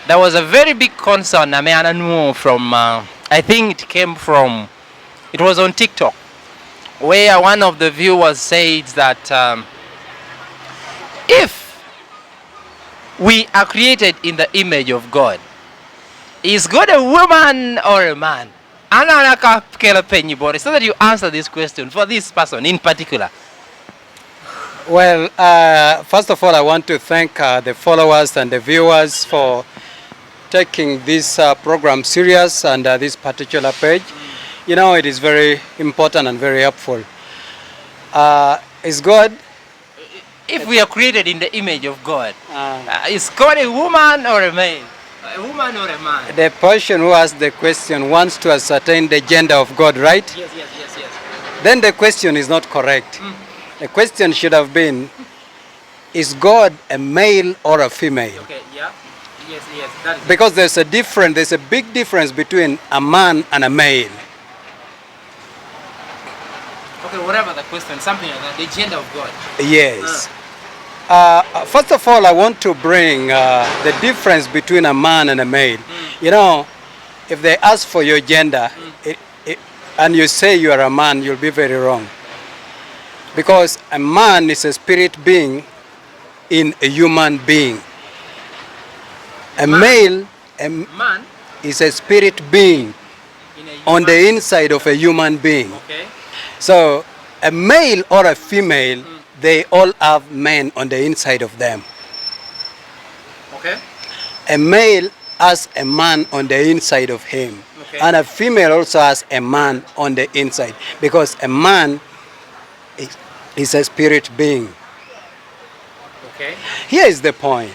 there was a very big concern from, I think it was on TikTok, where one of the viewers said that if we are created in the image of God, is God a woman or a man? So that you answer this question for this person in particular. Well, first of all, I want to thank the followers and the viewers for taking this program serious and this particular page. You know, it is very important and very helpful. Is God? If we are created in the image of God, is God a woman or a man? A woman or a man? The person who asked the question wants to ascertain the gender of God, right? Yes. Then the question is not correct. The question should have been, is God a male or a female? Okay, yeah. Yes, that is because there's a big difference between a man and a male. Okay, whatever the question, something like that, the gender of God. Yes. First of all, I want to bring the difference between a man and a male. You know, if they ask for your gender and you say you are a man, you'll be very wrong. Because a man is a spirit being in a human being. A man is a spirit being on the inside of a human being. Okay. So a male or a female, they all have men on the inside of them. Okay. A male has a man on the inside of him. Okay. And a female also has a man on the inside. Because a man is a spirit being. Okay. Here is the point.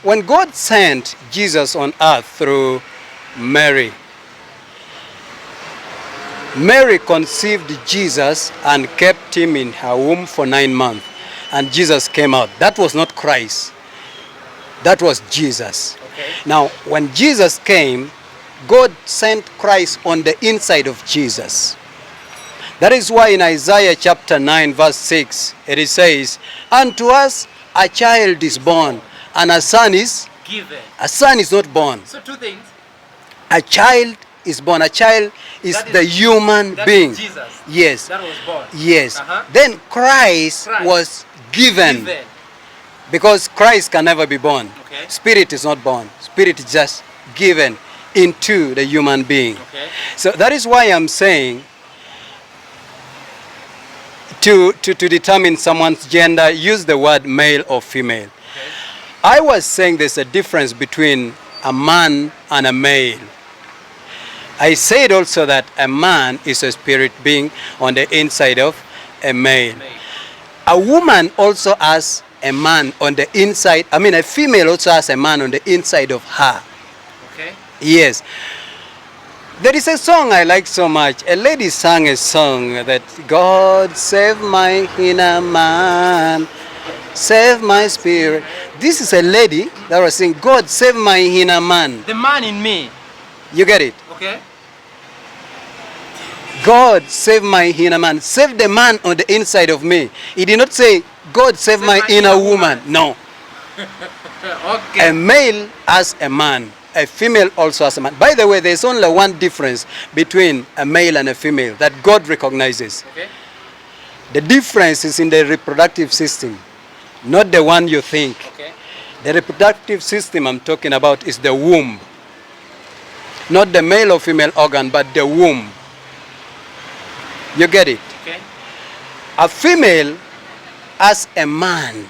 When God sent Jesus on earth through Mary, Mary conceived Jesus and kept him in her womb for 9 months. And Jesus came out. That was not Christ. That was Jesus. Okay. Now, when Jesus came, God sent Christ on the inside of Jesus. That is why in Isaiah chapter 9 verse 6, it says, unto us a child is born, and a son is given. A son is not born. So two things. A child is born. A child is the human being. Is Jesus. Yes. That was born. Yes. Then Christ was given. Because Christ can never be born. Okay. Spirit is not born. Spirit is just given into the human being. Okay. So that is why I'm saying to determine someone's gender, use the word male or female. Okay. I was saying there's a difference between a man and a male. I said also that a man is a spirit being on the inside of a male. A woman also has a man on the inside. I mean, a female also has a man on the inside of her. Okay. Yes. There is a song I like so much. A lady sang a song that God save my inner man, save my spirit. This is a lady that was saying, God save my inner man. The man in me. You get it? Okay. God save my inner man. Save the man on the inside of me. He did not say, God save my inner woman. No. Okay. A male has a man. A female also has a man. By the way, there's only one difference between a male and a female that God recognizes. Okay. The difference is in the reproductive system, not the one you think. Okay. The reproductive system I'm talking about is the womb. Not the male or female organ, but the womb. You get it? Okay. A female has a man.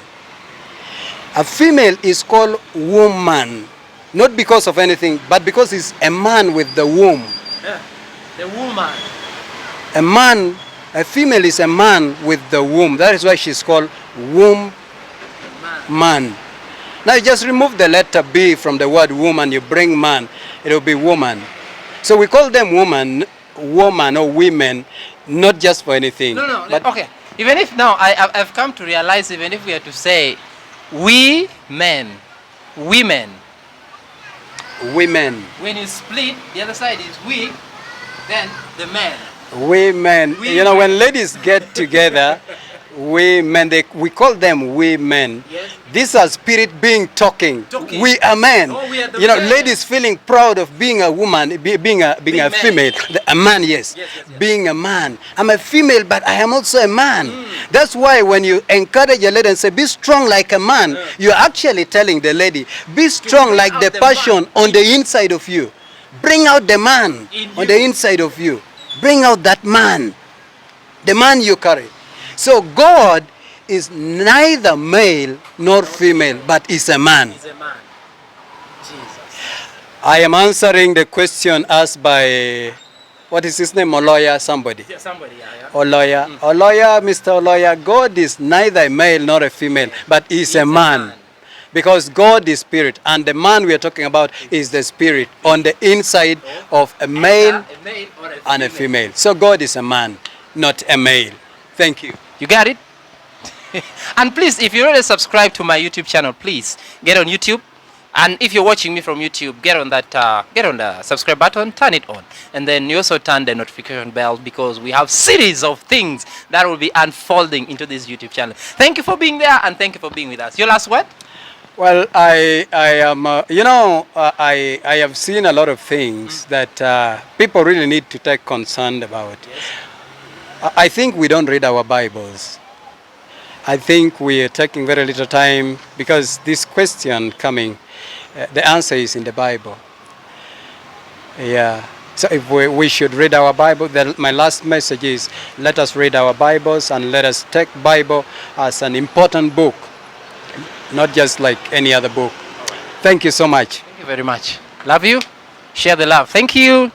A female is called woman. Not because of anything, but because it's a man with the womb. Yeah. The woman. A female is a man with the womb. That is why she's called womb man. Now you just remove the letter B from the word woman, you bring man, it will be woman. So we call them woman or women, not just for anything. No, but okay. Even if now I've come to realize, even if we are to say we men, women. When you split, the other side is we, then the men. Women. You know, when ladies get together, women, we call them women. Yes. These are spirit being talking. We are men. Oh, we are the you know, men. ladies feeling proud of being a woman, being a man. female. A man, yes. Yes. Being a man. I'm a female, but I am also a man. That's why when you encourage a lady and say, be strong like a man, you're actually telling the lady, be strong bring like out the the passion man on the inside of you. Bring out the man In on you. the inside of you. Bring out that man. The man you carry. So God is neither male nor female, but is a man. He's a man. Jesus. I am answering the question asked by, what is his name, Oloya, somebody. Yeah, somebody, yeah. Oloya, Oloya, Mr. Oloya, God is neither a male nor a female, but is a man. Because God is spirit, and the man we are talking about is the spirit on the inside of a male and a female. So God is a man, not a male. Thank you. You got it? And please, if you already subscribe to my YouTube channel, please get on YouTube. And if you're watching me from YouTube, get on the subscribe button, turn it on. And then you also turn the notification bell, because we have series of things that will be unfolding into this YouTube channel. Thank you for being there, and thank you for being with us. Your last word? Well, I am, I have seen a lot of things that people really need to take concern about. I think we don't read our Bibles. I think we are taking very little time, because this question coming, the answer is in the Bible. Yeah. So if we should read our Bible, then my last message is, let us read our Bibles and let us take Bible as an important book, not just like any other book. Thank you so much. Thank you very much. Love you. Share the love. Thank you.